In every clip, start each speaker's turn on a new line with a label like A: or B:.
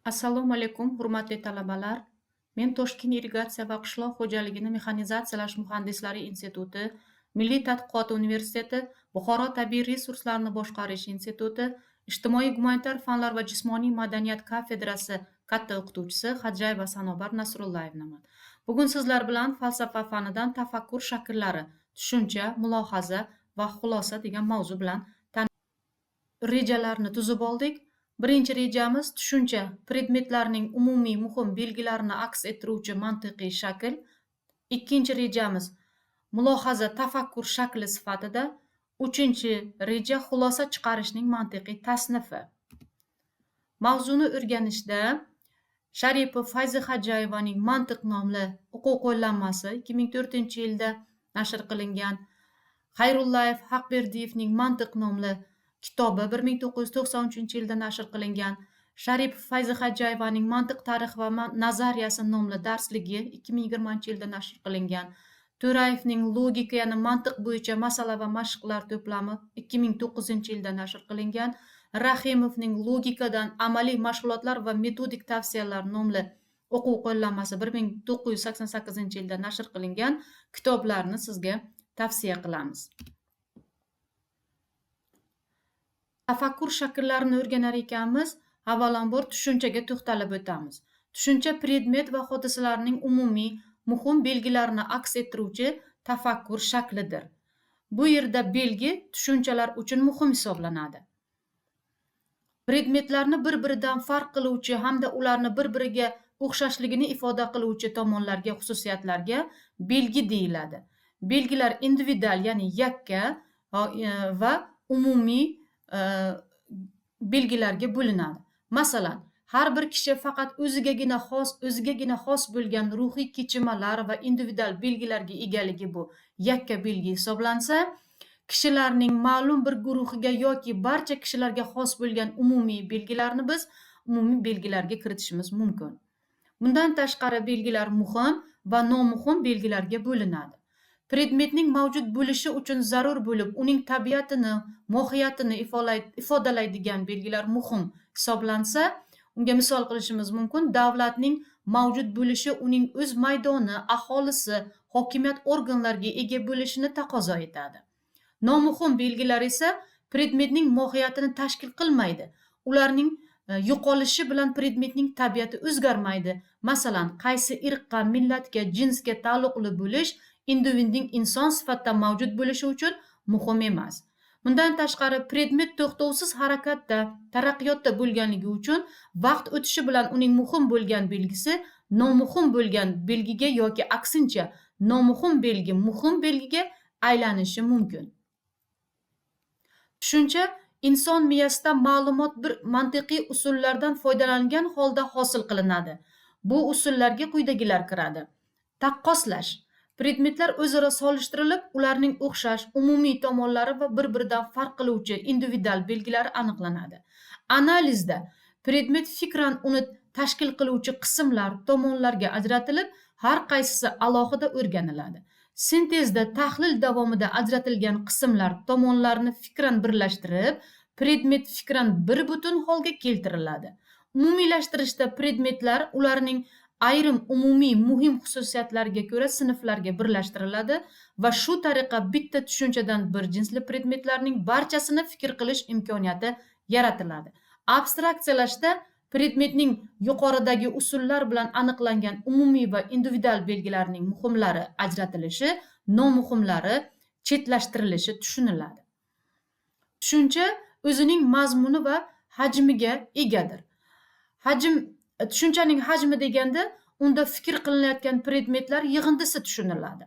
A: Assalomu alaykum, hurmatli talabalar. Men Toshkent irrigatsiya va qishloq xo'jaligini mexanizatsiyalash muhandislari instituti, Milliy tadqiqot universiteti, Buxoro tabiiy resurslarni boshqarish instituti, ijtimoiy gumanitar fanlar va jismoniy madaniyat kafedrasi katta o'qituvchisi Hajayeva Sanobar Nasrullayevaman. Bugun sizlar bilan falsafa fanidan tafakkur shakllari, tushuncha, mulohaza va xulosa degan mavzu bilan rejalarni tuzib oldik. Birinchi rejamiz tushuncha predmetlarning umumiy muhim belgilarini aks ettiruvchi mantiqiy shakl. Ikkinchi rejamiz mulohaza tafakkur shakli sifatida. Uchinchi reja xulosa chiqarishning mantiqiy tasnifi. Mavzuni o'rganishda Sharipov Fayzi Hajayevaning Mantiq nomli o'quv qo'llanmasi 2004-yilda nashr qilingan. Xayrullayev Haqberdiyevning Mantiq nomli kitobi 1993-yilda nashr qilingan. Sharipov Fayzi Hajayevaning Mantiq tarixi va nazariyasi nomli darsligi 2020-yilda nashr qilingan. To'rayevning Logika, ya'ni mantiq bo'yicha masala va mashqlar to'plami 2009-yilda nashr qilingan. Rahimovning Logikadan amaliy mashg'ulotlar va metodik tavsiyalar nomli o'quv qo'llanmasi 1988-yilda nashr qilingan kitoblarni sizga tavsiya qilamiz. Tafakkur shakllarini o'rganar ekanmiz. Avvalambor tushunchaga to'xtalib o'tamiz. Tushuncha predmet va hodisalarning umumiy muhim belgilarini aks ettiruvchi tafakkur shaklidir. Bu yerda belgi tushunchalar uchun muhim hisoblanadi. Predmetlarni bir-biridan farq qiluvchi hamda ularni bir-biriga o'xshashligini ifoda qiluvchi tomonlarga, xususiyatlarga belgi deyiladi. Belgilar individual, ya'ni yakka va umumiy belgilarga bo'linadi. Masalan, har bir kishi faqat o'zigagina xos bo'lgan ruhiy kechimalar va individual belgilarga egaligi bu yakka belgi hisoblansa, kishilarning ma'lum bir guruhiga yoki barcha kishilarga xos bo'lgan umumiy belgilarni biz umumiy belgilarga kiritishimiz mumkin. Bundan tashqari belgilar muhim va nomuhim belgilarga bo'linadi. Predmetning mavjud bo'lishi uchun zarur bo'lib, uning tabiatini, mohiyatini ifodalaydigan belgilar muhim hisoblansa, unga misol qilishimiz mumkin. Davlatning mavjud bo'lishi uning o'z maydoni, aholisi, hokimiyat organlariga ega bo'lishini taqozo etadi. Nomuhim belgilar esa predmetning mohiyatini tashkil qilmaydi. Ularning yo'qolishi bilan predmetning tabiati o'zgarmaydi. Masalan, qaysi irqqa, millatga, jinsga taalluqli bo'lish individning inson sifatida mavjud bo'lishi uchun muhim emas. Bundan tashqari predmet to'xtovsiz harakatda, taraqqiyotda bo'lganligi uchun vaqt o'tishi bilan uning muhim bo'lgan belgisi nomuhim bo'lgan belgiga yoki aksincha nomuhim belgi muhim belgiga aylanishi mumkin. Tushuncha inson miyasida ma'lumot bir mantiqiy usullardan foydalangan holda hosil qilinadi. Bu usullarga quyidagilar kiradi. Taqqoslash. Predmetlar o'zaro solishtirilib, ularning o'xshash, umumiy tomonlari va bir-biridan farq qiluvchi individual belgilari aniqlanadi. Analizda predmet fikran uni tashkil qiluvchi qismlar, tomonlarga ajratilib, har qaysisi alohida o'rganiladi. Sintezda tahlil davomida ajratilgan qismlar, tomonlarni fikran birlashtirib, predmet fikran bir butun holga keltiriladi. Umumiylashtirishda predmetlar ularning ayrim umumiy muhim xususiyatlariga ko'ra sinflarga birlashtiriladi va shu tariqa bitta tushunchadan bir jinsli predmetlarning barchasini fikr qilish imkoniyati yaratiladi. Abstraksiyalashda predmetning yuqoridagi usullar bilan aniqlangan umumiy va individual belgilarning muhimlari ajratilishi, nomuhimlari chetlashtirilishi tushuniladi. Tushuncha o'zining mazmuni va hajmiga egadir. Tushunchaning hajmi deganda unda fikr qilinayotgan predmetlar yig'indisi tushuniladi.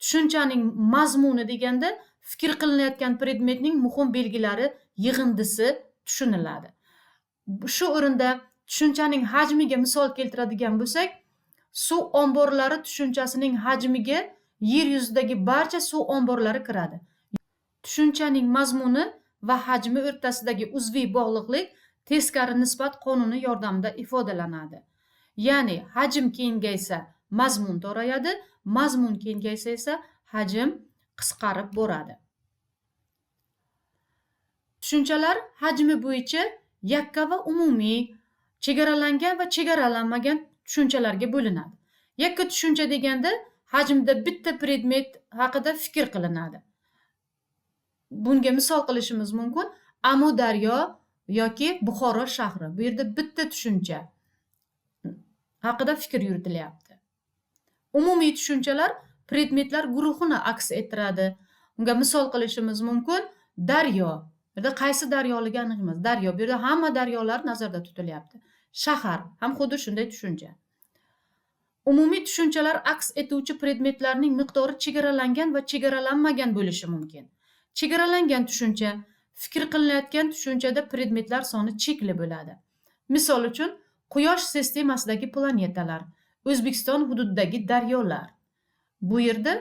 A: Tushunchaning mazmuni deganda fikr qilinayotgan predmetning muhim belgilari yig'indisi tushuniladi. Shu o'rinda tushunchaning hajmiga misol keltiradigan bo'lsak, suv omborlari tushunchasining hajmiga yer yuzidagi barcha suv omborlari kiradi. Tushunchaning mazmuni va hajmi o'rtasidagi uzviy bog'liqlik teskari nisbat qonuni yordamida ifodalanadi. Ya'ni hajm kengaysa mazmun torayadi, mazmun kengaysa esa hajm qisqarib boradi. Tushunchalar hajmi bo'yicha yakka va umumiy, chegaralangan va chegaralanmagan tushunchalarga bo'linadi. Yakka tushuncha deganda hajmda bitta predmet haqida fikr qilinadi. Bunga misol qilishimiz mumkin Amudaryo yoki Buxoro shahri. Bu yerda bitta tushuncha haqida fikr yuritilyapti. Umumiy tushunchalar predmetlar guruhini aks ettiradi. Unga misol qilishimiz mumkin daryo. Bu yerda qaysi daryoligi aniq emas. Daryo. Bu yerda hamma daryolar nazarda tutilyapti. Shahar ham xuddi shunday tushuncha. Umumiy tushunchalar aks etuvchi predmetlarning miqdori chegaralangan va chegaralanmagan bo'lishi mumkin. Chegaralangan tushuncha fikr qilinayotgan tushunchada predmetlar soni chekli bo'ladi. Misol uchun Quyosh sistemasidagi planetalar, O'zbekiston hududidagi daryolar. Bu yerda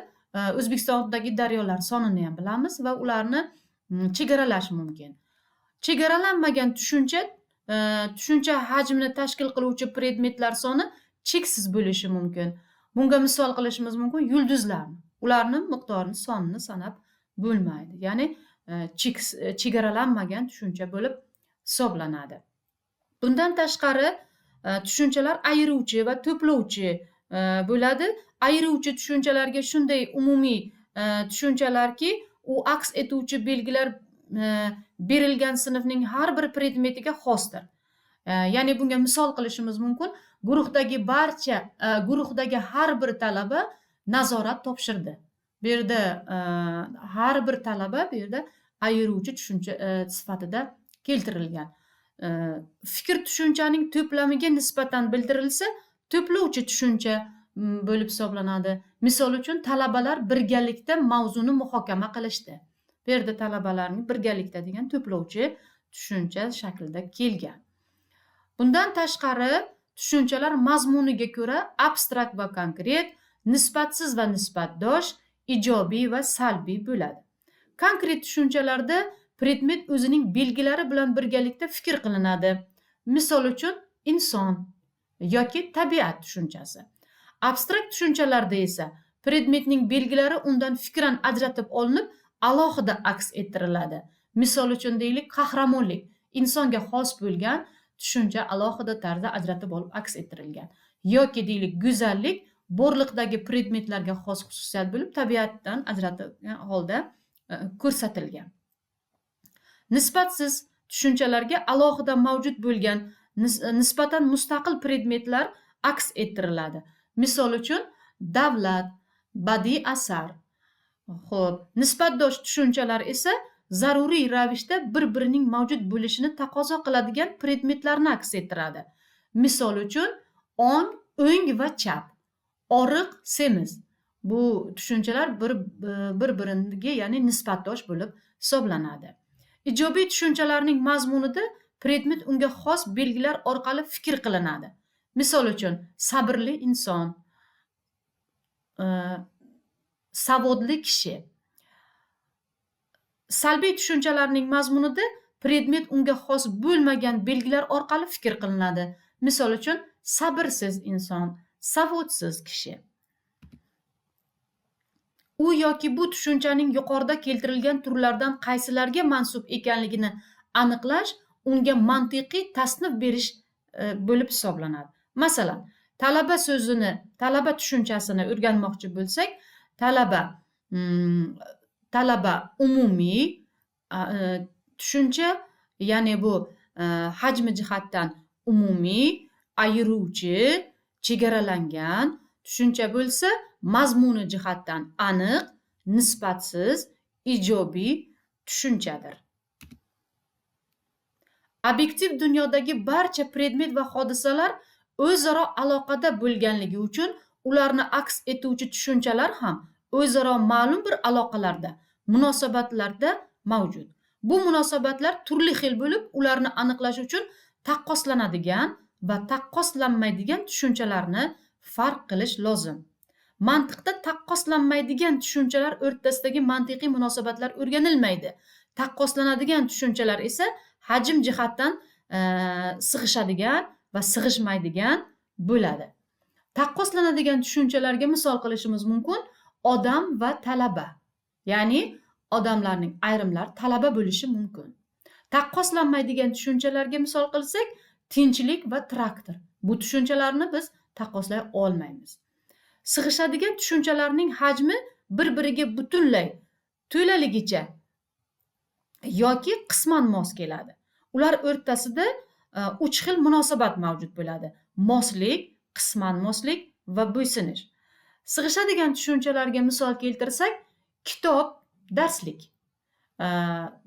A: O'zbekistondagi daryolar sonini ham bilamiz va ularni chegaralash mumkin. Chegaralanmagan tushuncha hajmini tashkil qiluvchi predmetlar soni cheksiz bo'lishi mumkin. Bunga misol qilishimiz mumkin yulduzlarni. Ularni miqdorini sonini sanab bo'lmaydi. Ya'ni chegaralanmagan tushuncha bo'lib hisoblanadi. Bundan tashqari tushunchalar ayiruvchi va to'plovchi bo'ladi. Ayiruvchi tushunchalarga shunday umumiy tushunchalarki, u aks etuvchi belgilar berilgan sinfning har bir predmetiga xosdir. Ya'ni bunga misol qilishimiz mumkin guruhdagi har bir talaba nazorat topshirdi. Bu yerda har bir talaba bu yerda ayiruvchi tushuncha sifatida keltirilgan. Fikr tushunchaning to'plamiga nisbatan bildirilsa, to'plovchi tushuncha bo'lib hisoblanadi. Misol uchun talabalar birgalikda mavzuni muhokama qilishdi. Bu yerda talabalarning birgalikda degan to'plovchi tushuncha shaklida kelgan. Bundan tashqari tushunchalar mazmuniga ko'ra abstrakt va konkret, nisbatsiz va nisbatdosh, ijobiy va salbiy bo'ladi. Konkret tushunchalarda predmet o'zining belgilari bilan birgalikda fikr qilinadi. Misol uchun inson yoki tabiat tushunchasi. Abstrakt tushunchalarda esa predmetning belgilari undan fikran ajratib olinib, alohida aks ettiriladi. Misol uchun deylik, qahramonlik insonga xos bo'lgan tushuncha alohida tarzda ajratib olib aks ettirilgan. Yoki deylik, go'zallik borliqdagi predmetlarga xos xususiyat bo'lib, tabiatdan ajratilgan holda ko'rsatilgan. Nisbatsiz tushunchalarga alohida mavjud bo'lgan nisbatan mustaqil predmetlar aks ettiriladi. Misol uchun davlat, badiiy asar. Xo'p, nisbatdosh tushunchalar esa zaruriy ravishda bir-birining mavjud bo'lishini taqozo qiladigan predmetlarni aks ettiradi. Misol uchun o'ng va chap, oriq, semiz. Bu tushunchalar bir-biriga, ya'ni nisbatdosh bo'lib hisoblanadi. Ijobiy tushunchalarning mazmunida predmet unga xos belgilar orqali fikr qilinadi. Misol uchun sabrli inson, savodli kishi. Salbiy tushunchalarning mazmunida predmet unga xos bo'lmagan belgilar orqali fikr qilinadi. Misol uchun sabrsiz inson, savodsiz kishi. U yoki bu tushunchaning yuqorida keltirilgan turlardan qaysilarga mansub ekanligini aniqlash unga mantiqiy tasnif berish bo'lib hisoblanadi. Masalan, talaba tushunchasini o'rganmoqchi bo'lsak, talaba umumiy tushuncha, ya'ni bu hajmi jihatdan umumiy, ayiruvchi, chegaralangan tushuncha bo'lsa, mazmuni jihatdan aniq, nisbatsiz, ijobiy tushunchadir. Obyektiv dunyodagi barcha predmet va hodisalar o'zaro aloqada bo'lganligi uchun ularni aks etuvchi tushunchalar ham o'zaro ma'lum bir aloqalarda, munosabatlarda mavjud. Bu munosabatlar turli xil bo'lib, ularni aniqlash uchun taqqoslanadigan va taqqoslanmaydigan tushunchalarni farq qilish lozim. Mantiqda taqqoslanmaydigan tushunchalar o'rtasidagi mantiqiy munosabatlar o'rganilmaydi. Taqqoslanadigan tushunchalar esa hajm jihatdan sig'ishadigan va sig'ishmaydigan bo'ladi. Taqqoslanadigan tushunchalarga misol qilishimiz mumkin odam va talaba. Ya'ni odamlarning ayrimlari talaba bo'lishi mumkin. Taqqoslanmaydigan tushunchalarga misol qilsak, tinchlik va traktor. Bu tushunchalarni biz taqqoslay olmaymiz. Sig'ishadigan tushunchalarning hajmi bir-biriga butunlay to'laligicha yoki qisman mos keladi. Ular o'rtasida 3 xil munosabat mavjud bo'ladi: moslik, qisman moslik va bo'ysunish. Sig'ishadigan tushunchalarga misol keltirsak, kitob, darslik.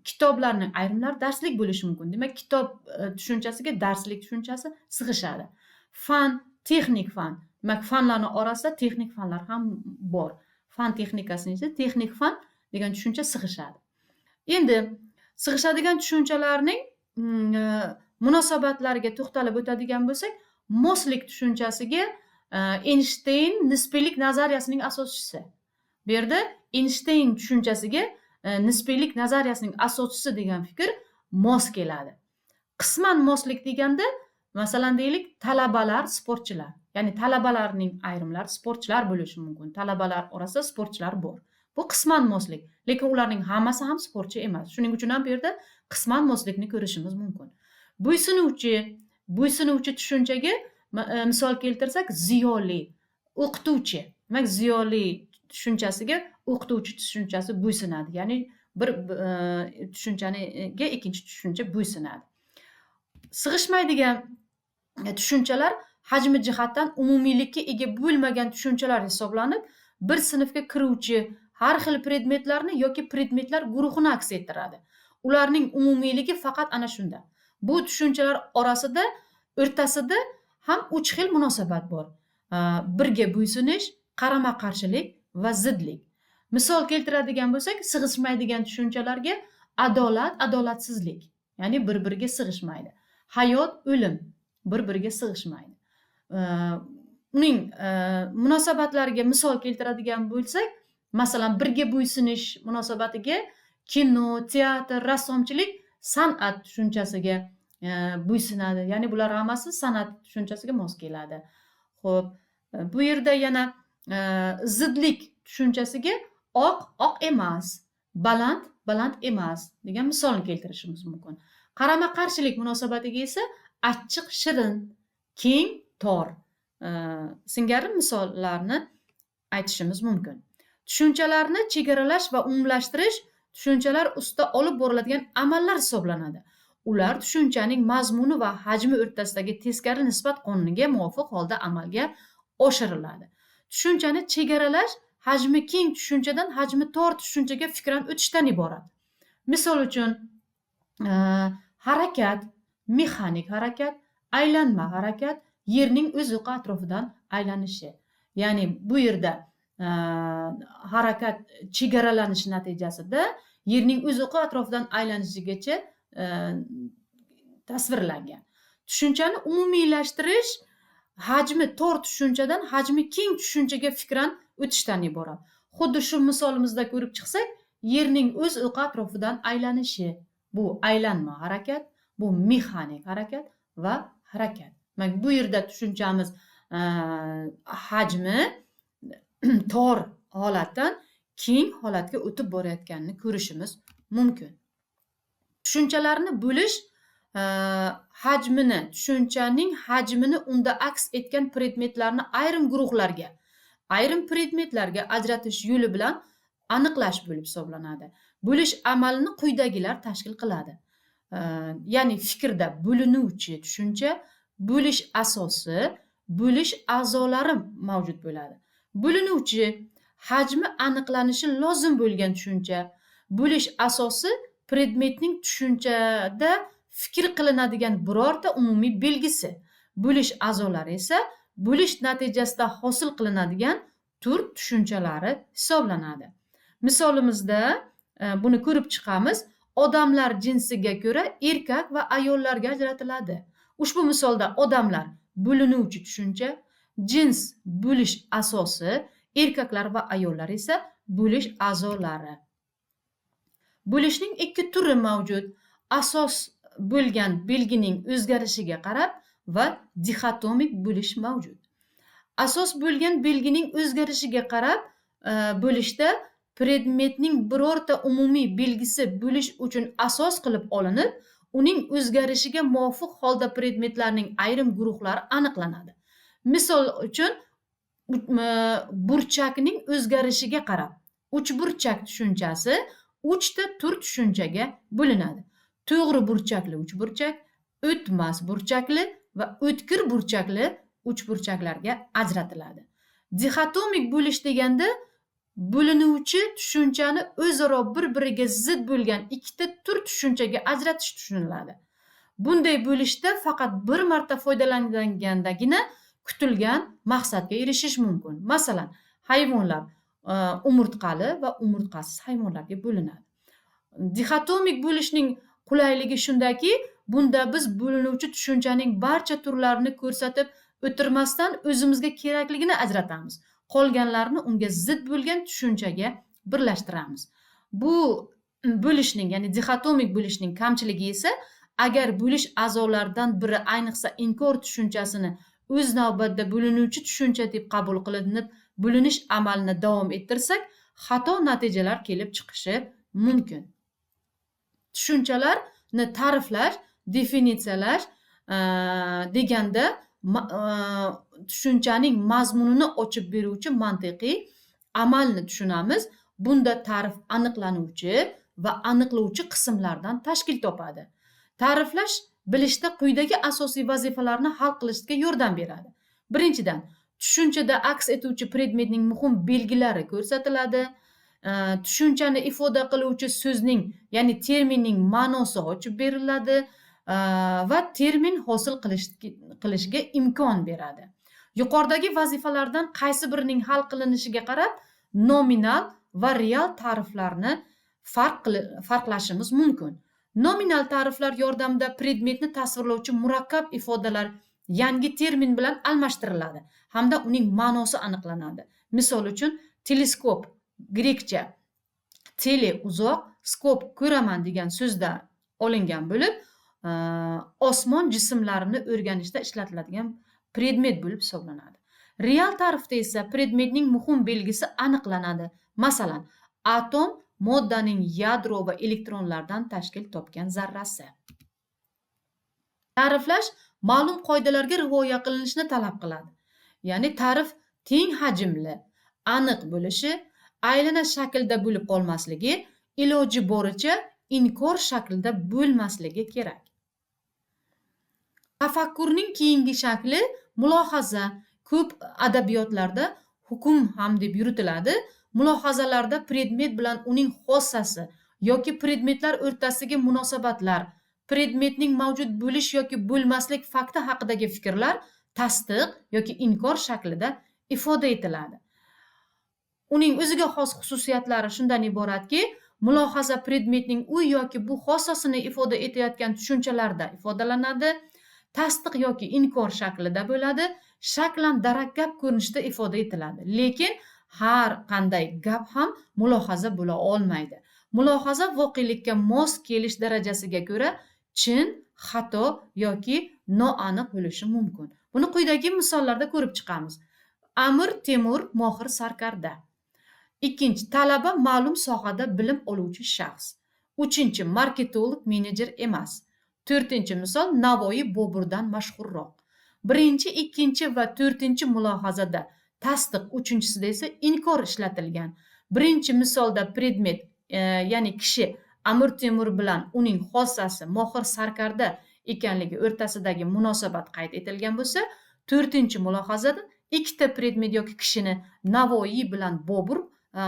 A: Kitoblarning ayrimlari darslik bo'lishi mumkin. Demak, kitob tushunchasiga darslik tushunchasi sig'ishadi. Fan, texnik fan. Demak, fanlarning orasida texnik fanlar ham bor. Fan texnikasini esa texnik fan degan tushuncha sig'ishadi. Endi sig'ishadigan tushunchalarning munosabatlariga to'xtalib o'tadigan bo'lsak, moslik tushunchasiga Einstein nisbiylik nazariyasining asoschisi. Bu yerda Einstein tushunchasiga nisbiylik nazariyasining asoschisi degan fikr mos keladi. Qisman moslik deganda, masalan deylik, talabalar, sportchilar. Ya'ni talabalarning ayrimlari sportchilar bo'lishi mumkin. Talabalar orasida sportchilar bor. Bu qisman moslik. Lekin ularning hammasi ham sportchi emas. Shuning uchun ham bu yerda qisman moslikni ko'rishimiz mumkin. Bo'ysunuvchi tushunchaga misol keltirsak, ziyoli, o'qituvchi. Demak, ziyoli tushunchasiga o'qituvchi tushunchasi bo'ysunadi. Ya'ni bir tushunchaniga ikkinchi tushuncha bo'ysunadi. Sig'ishmaydigan tushunchalar hajmi jihatdan umumiylikka ega bo'lmagan tushunchalar hisoblanib, bir sinfga kiruvchi har xil predmetlarni yoki predmetlar guruhini aks ettiradi. Ularning umumiyligi faqat ana shunda. Bu tushunchalar orasida, o'rtasida ham 3 xil munosabat bor. Birga bo'ysunish, qarama-qarshilik va zidlik. Misol keltiradigan bo'lsak, sig'ishmaydigan tushunchalarga adolat, adolatsizlik, ya'ni bir-biriga sig'ishmaydi. Hayot, o'lim bir-biriga sig'ishmaydi. Uning munosabatlariga misol keltiradigan bo'lsak, masalan, birga bo'ysunish munosabatiga kino, teatr, rassomchilik, san'at tushunchasiga bo'ysunadi. Ya'ni bular hammasi san'at tushunchasiga mos keladi. Xo'p, bu yerda yana zidlik tushunchasiga oq emas, baland emas degan misolni keltirishimiz mumkin. Qarama-qarshilik munosabatiga esa achchiq, shirin, keng, tor singari misollarni aytishimiz mumkin. Tushunchalarni chegaralash va umumlashtirish tushunchalar ustida olib boriladigan amallar hisoblanadi. Ular tushunchaning mazmuni va hajmi o'rtasidagi teskari nisbat qonuniga muvofiq holda amalga oshiriladi. Tushunchani chegaralash hajmi keng tushunchadan hajmi tor tushunchaga fikran o'tishdan iborat. Misol uchun, harakat, mexanik harakat, aylanma harakat, yerning o'z o'qi atrofidan aylanishi. Ya'ni bu yerda harakat chegaralanishi natijasida yerning o'z o'qi atrofidan aylanishigacha tasvirlangan. Tushunchani umumiylashtirish hajmi tor tushunchadan hajmi keng tushunchaga fikran o'tishdan iborat. Xuddi shu misolimizda ko'rib chiqsak, yerning o'z o'qi atrofidan aylanishi. Bu aylanma harakat, bu mexanik harakat va harakat. Bu yerda tushunchamiz hajmi tor holatdan keng holatga o'tib borayotganini ko'rishimiz mumkin. Tushunchalarni bo'lish tushunchaning hajmini unda aks etgan predmetlarni ayrim guruhlarga, ayrim predmetlarga ajratish yo'li bilan aniqlash bo'lib hisoblanadi. Bo'lish amalini quyidagilar tashkil qiladi. Ya'ni fikrda bo'linuvchi tushuncha, bo'lish asosi, bo'lish a'zolari mavjud bo'ladi. Bo'linuvchi hajmi aniqlanishi lozim bo'lgan tushuncha, bo'lish asosi predmetning tushunchada fikr qilinadigan birorta umumiy belgisi, bo'lish a'zolari esa bo'lish natijasida hosil qilinadigan tur tushunchalari hisoblanadi. Misolimizda buni ko'rib chiqamiz. Odamlar jinsiga ko'ra erkak va ayollarga ajratiladi. Ushbu misolda odamlar bo'linuvchi tushuncha, jins bo'lish asosi, erkaklar va ayollar esa bo'lish a'zolari. Bo'lishning ikki turi mavjud: asos bo'lgan belgining o'zgarishiga qarab va dixotomik bo'lish mavjud. Asos bo'lgan belgining o'zgarishiga qarab bo'lishda predmetning birorta umumiy belgisi bo'lish uchun asos qilib olinib, uning o'zgarishiga muvofiq holda predmetlarning ayrim guruhlari aniqlanadi. Misol uchun burchakning o'zgarishiga qarab uchburchak tushunchasi 3 ta tur tushunchaga bo'linadi. To'g'ri burchakli uchburchak, o'tmas burchakli va o'tkir burchakli uchburchaklarga ajratiladi. Dixatomik bo'lish deganda bo'linuvchi tushunchani o'zaro bir-biriga zid bo'lgan ikkita tur tushunchaga ajratish tushuniladi. Bunday bo'lishda faqat bir marta foydalangandagina kutilgan maqsadga erishish mumkin. Masalan, hayvonlar umurtqali va umurtqasiz hayvonlarga bo'linadi. Dixatomik bo'lishning qulayligi shundaki, bunda biz bo'linuvchi tushunchaning barcha turlarini ko'rsatib o'tirmasdan o'zimizga kerakligini ajratamiz. Qolganlarni unga zid bo'lgan tushunchaga birlashtiramiz. Bu bo'lishning, ya'ni dixatomik bo'lishning kamchiligi esa, agar bo'lish a'zolaridan biri ayniqsa inkor tushunchasini o'z navbatida bo'linuvchi tushuncha deb qabul qilinib, bo'linish amalini davom ettirsak, xato natijalar kelib chiqishi mumkin. Tushunchalarni ta'riflash, definitsiyalash deganda tushunchaning mazmunini ochib beruvchi mantiqiy amalni tushunamiz. Bunda ta'rif aniqlanuvchi va aniqlovchi qismlardan tashkil topadi. Ta'riflash bilishda quyidagi asosiy vazifalarni hal qilishga yordam beradi. Birinchidan, tushunchada aks etuvchi predmetning muhim belgilari ko'rsatiladi. Tushunchani ifoda qiluvchi so'zning, ya'ni terminning ma'nosi ochib beriladi va termin hosil qilishga imkon beradi. Yuqoridagi vazifalardan qaysi birining hal qilinishiga qarab nominal va real ta'riflarni farqlashimiz mumkin. Nominal ta'riflar yordamida predmetni tasvirlovchi murakkab ifodalar yangi termin bilan almashtiriladi hamda uning ma'nosi aniqlanadi. Misol uchun, teleskop grekcha tele uzoq, skop ko'raman degan so'zdan olingan bo'lib, osmon jismlarini o'rganishda ishlatiladigan predmet bo'lib hisoblanadi. Real ta'rifda esa predmetning muhim belgisi aniqlanadi. Masalan, atom moddaning yadro va elektronlardan tashkil topgan zarrasi. Ta'riflash ma'lum qoidalarga rioya qilinishini talab qiladi. Ya'ni ta'rif teng hajmli, aniq bo'lishi, aylana shaklda bo'lib qolmasligi, iloji boricha inkor shaklda bo'lmasligi kerak. Tafakkurning keyingi shakli mulohaza. Ko'p adabiyotlarda hukm ham deb yuritiladi. Mulohazalarda predmet bilan uning xossasi yoki predmetlar o'rtasidagi munosabatlar, predmetning mavjud bo'lish yoki bo'lmaslik fakti haqidagi fikrlar tasdiq yoki inkor shaklida ifoda etiladi. Uning o'ziga xos xususiyatlari shundan iboratki, mulohaza predmetning u yoki bu xossasini ifoda etayotgan tushunchalarda ifodalanadi, tasdiq yoki inkor shaklida bo'ladi, shaklan darakkab ko'rinishda ifoda etiladi. Lekin har qanday gap ham mulohaza bo'la olmaydi. Mulohaza voqelikka mos kelish darajasiga ko'ra chin, xato yoki noaniq bo'lishi mumkin. Buni quyidagi misollarda ko'rib chiqamiz. Amir Temur mohir sarkarda. Ikkinchi, talaba ma'lum sohada bilim oluvchi shaxs. Uchinchi, marketolog menejer emas. To'rtinchi misol, Navoiy Boburdan mashhurroq. Birinchi, ikkinchi va to'rtinchi mulohazada tasdiq, uchinchisida esa inkor ishlatilgan. Birinchi misolda predmet, ya'ni kishi Amir Temur bilan uning xossasi mohir sarkarda ekanligi o'rtasidagi munosabat qayd etilgan bo'lsa, to'rtinchi mulohazada ikkita predmet yoki kishini Navoiy bilan Bobur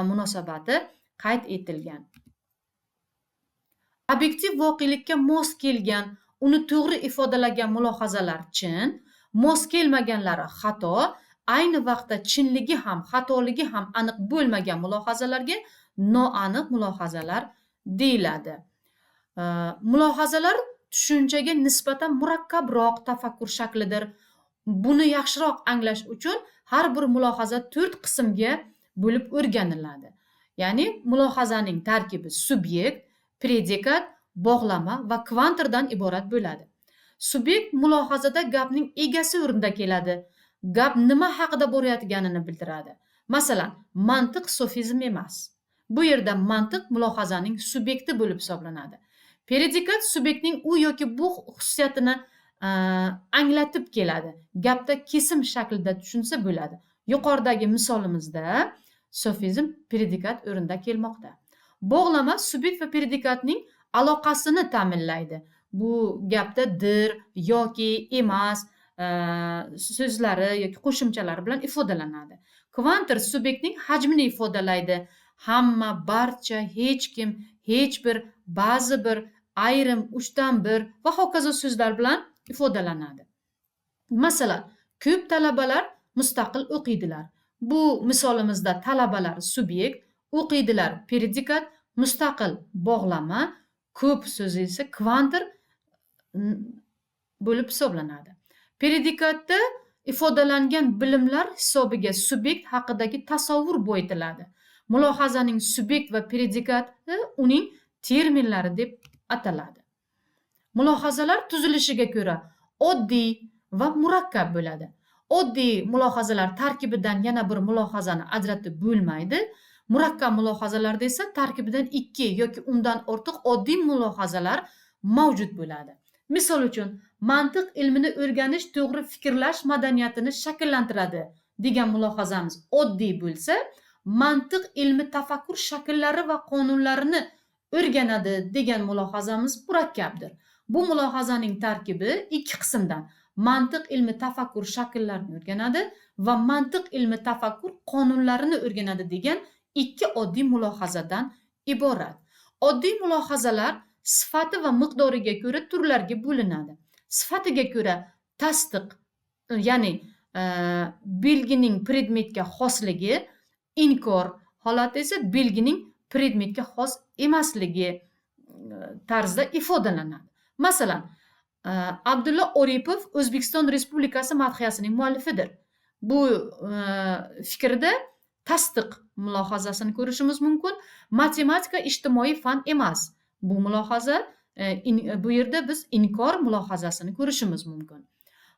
A: munosabati qayd etilgan. Obyektiv voqelikka mos kelgan, uni to'g'ri ifodalagan mulohazalar chin, mos kelmaganlari xato, ayni vaqtda chinligi ham, xatoligi ham aniq bo'lmagan mulohazalarga noaniq mulohazalar deyiladi. Mulohazalar tushunchaga nisbatan murakkabroq tafakkur shaklidir. Buni yaxshiroq anglash uchun har bir mulohaza 4 qismga bo'lib o'rganiladi. Ya'ni mulohazaning tarkibi subyekt, predikat, bog'lama va kvantirdan iborat bo'ladi. Subyekt mulohazada gapning egasi o'rinda keladi. Gap nima haqida borayotganini bildiradi. Masalan, mantiq sofizm emas. Bu yerda mantiq mulohazaning subyekti bo'lib hisoblanadi. Predikat subyektning u yoki bu xususiyatini anglatib keladi. Gapda kesim shaklida tushunsa bo'ladi. Yuqoridagi misolimizda sofizm predikat o'rinda kelmoqda. Bog'lama subyekt va predikatning aloqasini ta'minlaydi. Bu gapda dir yoki emas so'zlari yoki qo'shimchalari bilan ifodalanadi. Kvantir subyektning hajmini ifodalaydi. Hamma, barcha, hech kim, hech bir, ba'zi bir, ayrim, uchdan bir va hokazo so'zlar bilan ifodalanadi. Masalan, ko'p talabalar mustaqil o'qiydilar. Bu misolimizda talabalar subyekt, o'qiydilar predikat, mustaqil bog'lama, ko'p so'zi esa kvantir bo'lib hisoblanadi. Predikatda ifodalangan bilimlar hisobiga subyekt haqidagi tasavvur boyitiladi. Mulohazaning subyekt va predikati uning terminlari deb ataladi. Mulohazalar tuzilishiga ko'ra oddiy va murakkab bo'ladi. Oddiy mulohazalar tarkibidan yana bir mulohazani ajratib bo'lmaydi. Murakkab mulohazalarda esa tarkibidan 2 yoki undan ortiq oddiy mulohazalar mavjud bo'ladi. Misol uchun, mantiq ilmini o'rganish to'g'ri fikrlash madaniyatini shakllantiradi degan mulohazamiz oddiy bo'lsa, mantiq ilmi tafakkur shakllari va qonunlarini o'rganadi degan mulohazamiz murakkabdir. Bu mulohazaning tarkibi 2 qismdan: mantiq ilmi tafakkur shakllarini o'rganadi va mantiq ilmi tafakkur qonunlarini o'rganadi degan 2 oddiy mulohazadan iborat. Oddiy mulohazalar sifati va miqdoriga ko'ra turlarga bo'linadi. Sifatiga ko'ra tasdiq, ya'ni belgining predmetga xosligi, inkor holati esa belgining predmetga xos emasligi tarzda ifodalanadi. Masalan, Abdulla Oripov O'zbekiston Respublikasi madhiyasining muallifidir. Bu fikrda tasdiq mulohazasini ko'rishimiz mumkin. Matematika ijtimoiy fan emas. Bu mulohaza, bu yerda biz inkor mulohazasini ko'rishimiz mumkin.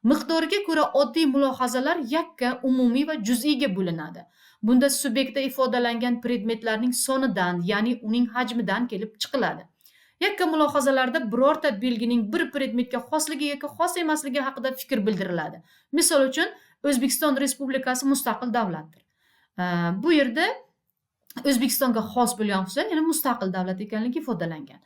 A: Miqdoriga ko'ra oddiy mulohazalar yakka, umumiy va juz'iyga bo'linadi. Bunda subyektda ifodalangan predmetlarning sonidan, ya'ni uning hajmidan kelib chiqiladi. Yakka mulohazalarda birorta belgining bir predmetga xosligi yoki xos emasligi haqida fikr bildiriladi. Misol uchun, O'zbekiston Respublikasi mustaqil davlatdir. Bu yerda O'zbekistonga xos bo'lgan xususiyat, ya'ni mustaqil davlat ekanligi ifodalangan.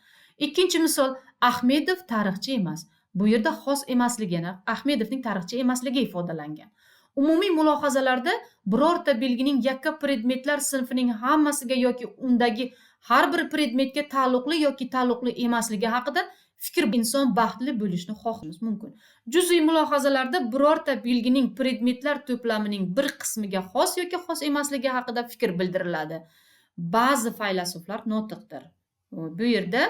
A: Ikkinchi misol, Ahmedov tarixchi emas. Bu yerda xos emasligi, ya'ni Ahmedovning tarixchi emasligi ifodalangan. Umumiy mulohazalarda birorta belgining yakka predmetlar sinfining hammasiga yoki undagi har bir predmetga taalluqli yoki taalluqli emasligi haqida fikr inson baxtli bo'lishni xohlashimiz mumkin. Juz'iy mulohazalarda birorta belgining predmetlar to'plamining bir qismiga xos yoki xos emasligi haqida fikr bildiriladi. Ba'zi faylasuflar notiqdir. Bu yerda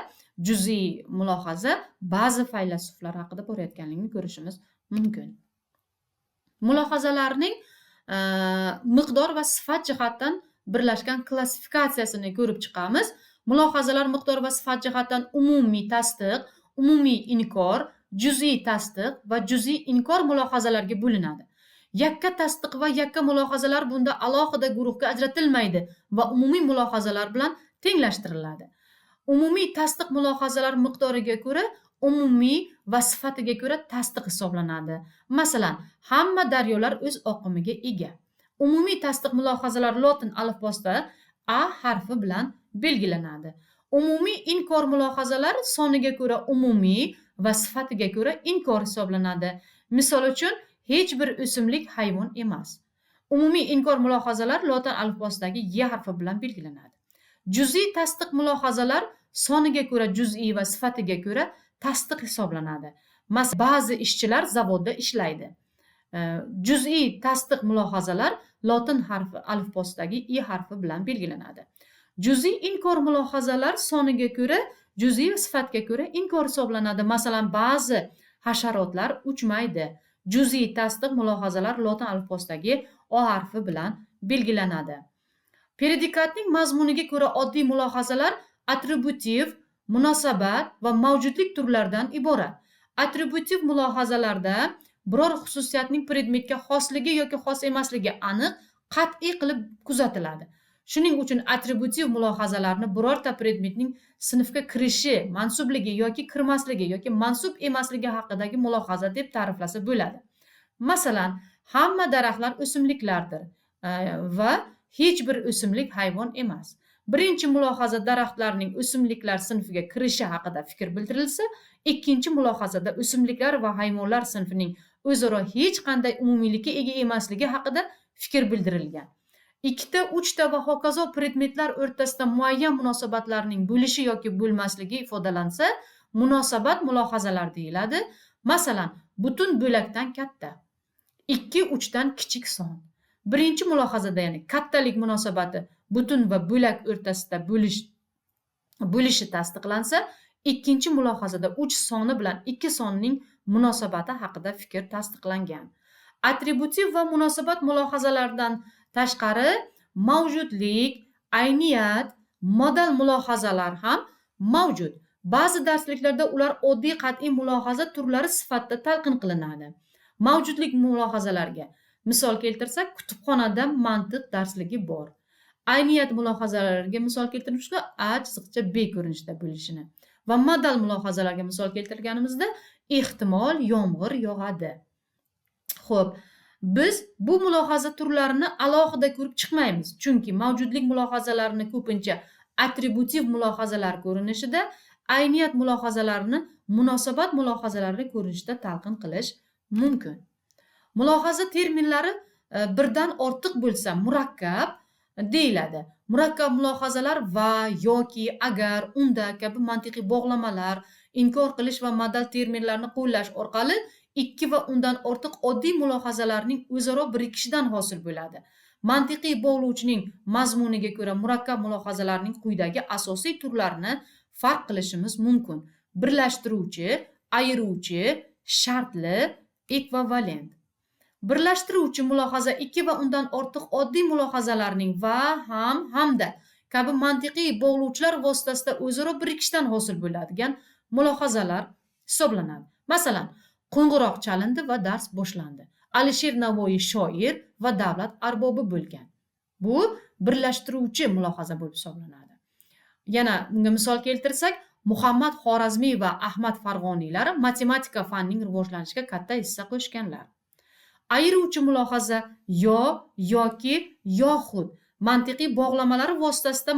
A: juz'iy mulohaza ba'zi faylasuflar haqida borayotganligini ko'rishimiz mumkin. Mulohazalarning miqdor va sifat jihatdan birlashgan klassifikatsiyasini ko'rib chiqamiz. Mulohazalar miqdor va sifat jihatdan umumiy tasdiq, umumiy inkor, juz'iy tasdiq va juz'iy inkor mulohazalarga bo'linadi. Yakka tasdiq va yakka mulohazalar bunda alohida guruhga ajratilmaydi va umumiy mulohazalar bilan tenglashtiriladi. Umumiy tasdiq mulohazalar miqdoriga ko'ra umumiy va sifatiga ko'ra tasdiq hisoblanadi. Masalan, hamma daryolar o'z oqimiga ega. Umumiy tasdiq mulohazalar lotin alifbosida A harfi bilan belgilanadi. Umumiy inkor mulohazalar soniga ko'ra umumiy va sifatiga ko'ra inkor hisoblanadi. Misol uchun, hech bir o'simlik hayvon emas. Umumiy inkor mulohazalar lotin alifbosidagi Y harfi bilan belgilanadi. Juz'iy tasdiq mulohazalar soniga ko'ra juz'iy va sifatiga ko'ra tasdiq hisoblanadi. Masalan, ba'zi ishchilar zavodda ishlaydi. Juz'iy tasdiq mulohazalar lotin harfi alifbosidagi I harfi bilan belgilanadi. Juz'iy inkor mulohazalar soniga ko'ra juz'iy va sifatga ko'ra inkor hisoblanadi. Masalan, ba'zi hasharotlar uchmaydi. Juz'iy tasdiq mulohazalar lotin alifbosidagi O harfi bilan belgilanadi. Predikatning mazmuniga ko'ra oddiy mulohazalar atributiv, munosabat va mavjudlik turlaridan iborat. Atributiv mulohazalarda biror xususiyatning predmetga xosligi yoki xos emasligi aniq, qat'iy qilib kuzatiladi. Shuning uchun atributiv mulohazalarni birorta predmetning sinfga kirishi, mansubligi yoki kirmasligi yoki mansub emasligi haqidagi mulohaza deb ta'riflasa bo'ladi. Masalan, hamma daraxtlar o'simliklardir va hech bir o'simlik hayvon emas. Birinchi mulohaza daraxtlarning o'simliklar sinfiga kirishi haqida fikr bildirilsa, ikkinchi mulohazada o'simliklar va hayvonlar sinfining o'zaro hech qanday umumiylikka ega emasligi haqida fikr bildirilgan. Ikkita, uchta va hokazo predmetlar o'rtasida muayyan munosabatlarning bo'lishi yoki bo'lmasligi ifodalansa, munosabat mulohazalar deyiladi. Masalan, butun bo'lakdan katta, 2 3 dan kichik son. Birinchi mulohazada, ya'ni kattalik munosabati butun va bo'lak o'rtasida bo'lishi tasdiqlansa, ikkinchi mulohazada 3 soni bilan 2 sonning munosabati haqida fikr tasdiqlangan. Atributiv va munosabat mulohazalaridan tashqari mavjudlik, ayniyat, modal mulohazalar ham mavjud. Ba'zi darsliklarda ular oddiy qat'iy mulohaza turlari sifatida talqin qilinadi. Mavjudlik mulohazalariga misol keltirsak, kutubxonada mantiq darsligi bor. Ayniyat mulohazalariga misol keltirishda A-B ko'rinishida bo'lishini va modal mulohazalarga misol keltirganimizda ehtimol yomg'ir yog'adi. Xo'p, biz bu mulohaza turlarini alohida ko'rib chiqmaymiz, chunki mavjudlik mulohazalarini ko'pincha atributiv mulohazalar ko'rinishida, ayniyat mulohazalarini munosabat mulohazalari ko'rinishida talqin qilish mumkin. Mulohaza terminlari birdan ortiq bo'lsa murakkab deyiladi. Murakkab mulohazalar va yoki, agar, unda kabi mantiqiy bog'lamalar, inkor qilish va modal terminlarni qo'llash orqali 2 va undan ortiq oddiy mulohazalarning o'zaro birikishidan hosil bo'ladi. Mantiqiy bog'lovchining mazmuniga ko'ra murakkab mulohazalarning quyidagi asosiy turlarini farq qilishimiz mumkin: birlashtiruvchi, ayiruvchi, shartli, ekvivalent. Birlashtiruvchi mulohaza 2 va undan ortiq oddiy mulohazalarning va hamda kabi mantiqiy bog'lovchilar vositasida o'zaro birikishdan hosil bo'ladigan mulohazalar hisoblanadi. Masalan, qo'ng'iroq chalindi va dars boshlandi. Alisher Navoiy shoir va davlat arbobi bo'lgan. Bu birlashtiruvchi mulohaza bo'lib hisoblanadi. Yana bunga misol keltirsak, Muhammad Xorazmiy va Ahmad Farg'oniylar matematika fanining rivojlanishiga katta hissa qo'shganlar. Ayiruvchi mulohaza yoki, yoxud mantiqiy bog'lamalari vositasida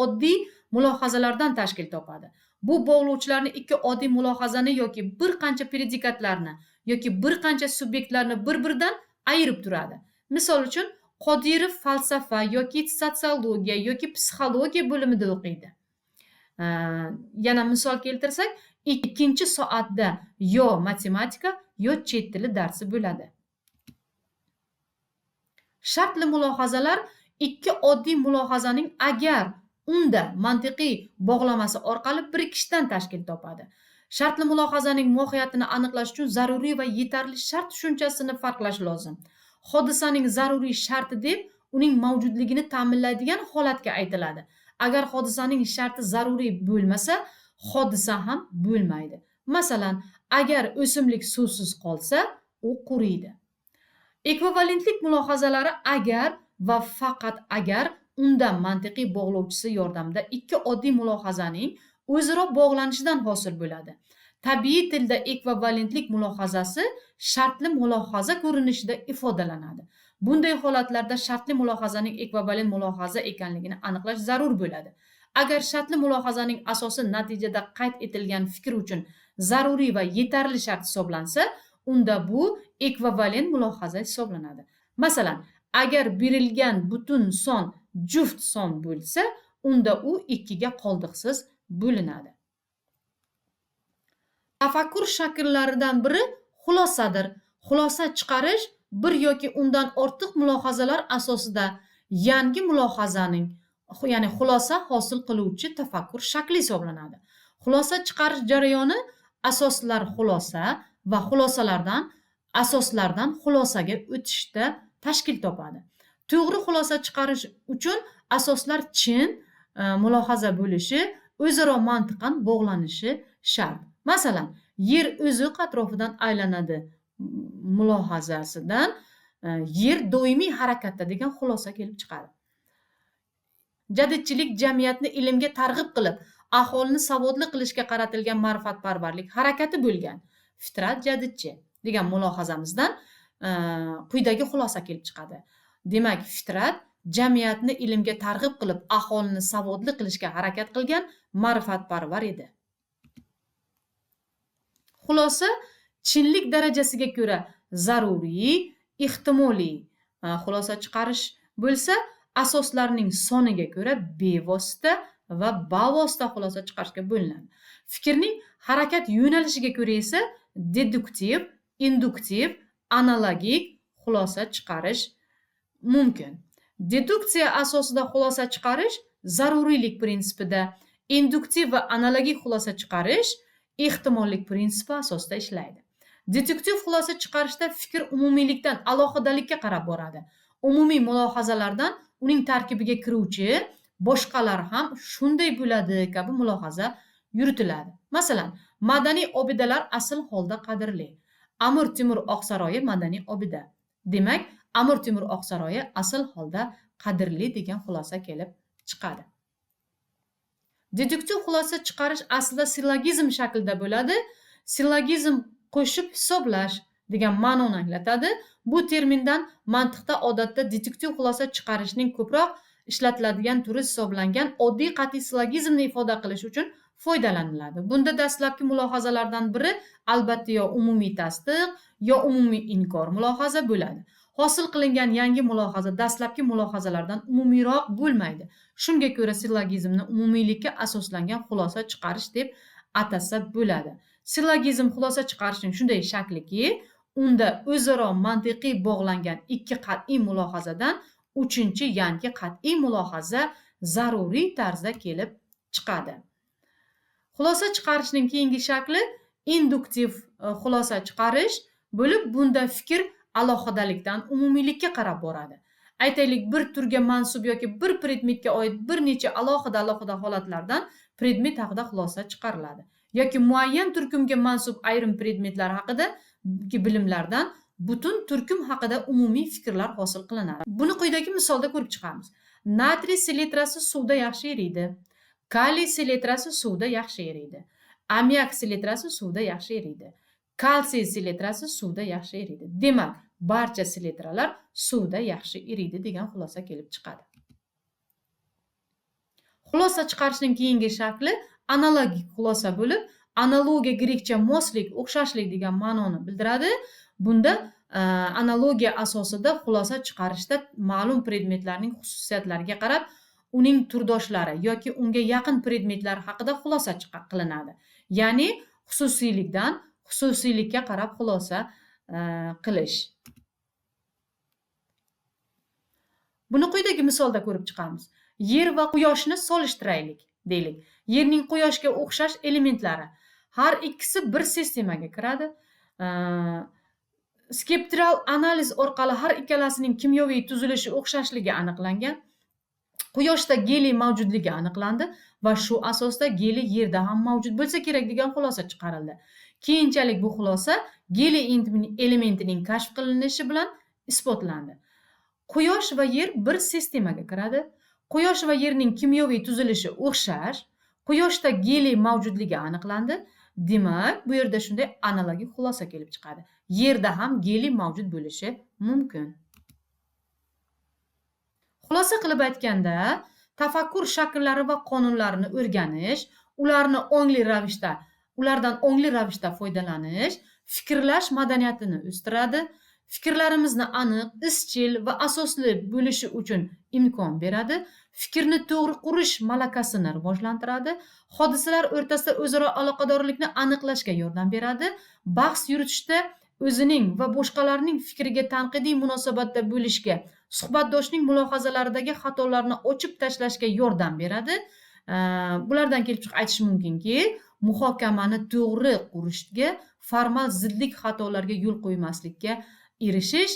A: oddiy mulohazalardan tashkil topadi. Bu bog'lovchilarni ikki oddiy mulohazani yoki bir qancha predikatlarni yoki bir qancha subyektlarni bir-biridan ayirib turadi. Misol uchun, Qodirov falsafa yoki sotsiologiya yoki psixologiya bo'limida o'qiydi. Yana misol keltirsak, ikkinchi soatda yo matematika yo chet tili darsi bo'ladi. Shartli mulohazalar ikki oddiy mulohazaning agar unda mantiqiy bog'lamasi orqali birikishdan tashkil topadi. Shartli mulohazaning mohiyatini aniqlash uchun zaruriy va yetarli shart tushunchasini farqlash lozim. Hodisaning zaruriy sharti deb uning mavjudligini ta'minlaydigan holatga aytiladi. Agar hodisaning sharti zaruriy bo'lmasa, hodisa ham bo'lmaydi. Masalan, agar o'simlik suvsiz qolsa, u quriydi. Ekvivalentlik mulohazalari agar va faqat agar unda mantiqiy bog'lovchisi yordamida ikki oddiy mulohazaning o'zaro bog'lanishidan hosil bo'ladi. Tabiiy tilda ekvivalentlik mulohazasi shartli mulohaza ko'rinishida ifodalanadi. Bunday holatlarda shartli mulohazaning ekvivalent mulohaza ekanligini aniqlash zarur bo'ladi. Agar shartli mulohazaning asosi natijada qayd etilgan fikr uchun zaruriy va yetarli shart hisoblansa, unda bu ekvivalent mulohaza hisoblanadi. Masalan, agar berilgan butun son juft son bo'lsa, unda u 2 ga qoldiqsiz bo'linadi. Tafakkur shakllaridan biri xulosadir. Xulosa chiqarish bir yoki undan ortiq mulohazalar asosida yangi mulohazaning, ya'ni xulosa hosil qiluvchi tafakkur shakli hisoblanadi. Xulosa chiqarish jarayoni asoslar xulosa va xulosalardan asoslardan xulosaga o'tishda tashkil topadi. To'g'ri xulosa chiqarish uchun asoslar chin mulohaza bo'lishi, o'zaro mantiqan bog'lanishi shart. Masalan, yer o'zi atrofidan aylanadi mulohazasidan yer doimiy harakatda degan xulosa kelib chiqadi. jadidchilik jamiyatni ilmga targ'ib qilib, aholini savodli qilishga qaratilgan ma'rifatparvarlik harakati bo'lgan. Fitrat jadidchi degan mulohazamizdan quyidagi xulosa kelib chiqadi. Demak, fitrat jamiyatni ilmga targ'ib qilib, aholini savodli qilishga harakat qilgan ma'rifatparvar edi. Xulosa chinlik darajasiga ko'ra zaruriy, ehtimoliy xulosa chiqarish bo'lsa, asoslarning soniga ko'ra bevosita va bavosita xulosa chiqarishga bo'linadi. Fikrning harakat yo'nalishiga ko'ra esa deduktiv, induktiv, analogik xulosa chiqarish mumkin. Deduksiya asosida xulosa chiqarish zaruriylik prinsipida, induktiv va analogik xulosa chiqarish ehtimollik prinsipi asosida ishlaydi. Deduktiv xulosa chiqarishda fikr umumiylikdan alohidalikka qarab boradi. Umumiy mulohazalardan uning tarkibiga kiruvchi boshqalar ham shunday bo'ladi kabi mulohaza yuritiladi. Masalan, madaniy obidalar asl holda qadrli. Amir Temur Oqsaroyi madaniy obida. Demak, Amir Temur Oqsaroyi asl holda qadrli degan xulosa kelib chiqadi. Deduktiv xulosa chiqarish aslida sillogizm shaklida bo'ladi. Sillogizm qo'shib hisoblash degan ma'noni anglatadi. Bu termindan mantiqda odatda deduktiv xulosa chiqarishning ko'proq ishlatiladigan turi hisoblangan oddiy qat'iy sillogizmni ifoda qilish uchun foydalaniladi. Bunda dastlabki mulohazalardan biri albatta yo umumiy tasdiq, yo umumiy inkor mulohaza bo'ladi. Hosil qilingan yangi mulohaza dastlabki mulohazalardan umumiyroq bo'lmaydi. Shunga ko'ra sillogizmni umumiylikka asoslangan xulosa chiqarish deb atasa bo'ladi. Sillogizm xulosa chiqarishning shunday shakliki, unda o'zaro mantiqiy bog'langan ikki qat'iy mulohazadan uchinchi yangi qat'iy mulohaza zaruriy tarzda kelib chiqadi. Xulosa chiqarishning keyingi shakli induktiv xulosa chiqarish bo'lib, bunda fikr alohidalikdan umumiylikka qarab boradi. Aytaylik, bir turga mansub yoki bir predmetga oid bir necha alohida holatlardan predmet haqida xulosa chiqariladi. Yoki muayyan turkumga mansub ayrim predmetlar haqidagi bilimlardan butun turkum haqida umumiy fikrlar hosil qilinadi. Buni quyidagi misolda ko'rib chiqamiz. Natriy seletrasi suvda yaxshi eriydi. Kaliy seletrasi suvda yaxshi eriydi. Ammiak seletrasi suvda yaxshi eriydi. Kalsiy seletrasi suvda yaxshi eriydi. Demak, barcha seletralar suvda yaxshi eriydi degan xulosa kelib chiqadi. Xulosa chiqarishning keyingi shakli analogik xulosa bo'lib, analogiya grekcha moslik, o'xshashlik degan ma'noni bildiradi. Bunda analogiya asosida xulosa chiqarishda ma'lum predmetlarning xususiyatlariga qarab uning turdoshlari yoki unga yaqin predmetlar haqida xulosa qilinadi. Ya'ni xususiylikdan xususiylikka qarab xulosa qilish. Buni quyidagi misolda ko'rib chiqamiz. Yer va quyoshni solishtiraylik, deylik. Yerning quyoshga o'xshash elementlari har ikkisi bir sistemaga kiradi. Spektral analiz orqali har ikkalasining kimyoviy tuzilishi o'xshashligi aniqlangan. Quyoshda geliy mavjudligi aniqlandi va shu asosda geliy yerda ham mavjud bo'lsa kerak degan xulosa chiqarildi. Keyinchalik bu xulosa geliy elementining kashf qilinishi bilan isbotlandi. Quyosh va yer bir sistemaga kiradi. Quyosh va yerning kimyoviy tuzilishi o'xshash. Quyoshda geliy mavjudligi aniqlandi. Demak, bu yerda shunday analogik xulosa kelib chiqadi. Yerda ham geliy mavjud bo'lishi mumkin. Xulosa qilib aytganda, tafakkur shakllari va qonunlarini o'rganish, ulardan ongli ravishda foydalanish, fikrlash madaniyatini o'stiradi, fikrlarimizni aniq, izchil va asosli bo'lishi uchun imkon beradi, fikrni to'g'ri qurish malakasini rivojlantiradi, hodisalar o'rtasida o'zaro aloqadorlikni aniqlashga yordam beradi, bahs yuritishda o'zining va boshqalarning fikriga tanqidiy munosabatda bo'lishga, suhbatdoshning mulohazalaridagi xatolarni ochib tashlashga yordam beradi. Bulardan kelib chiqib aytish mumkinki, muhokamani to'g'ri qurishga, formal zidlik xatolarga yo'l qo'ymaslikka erishish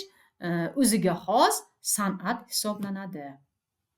A: o'ziga xos san'at hisoblanadi.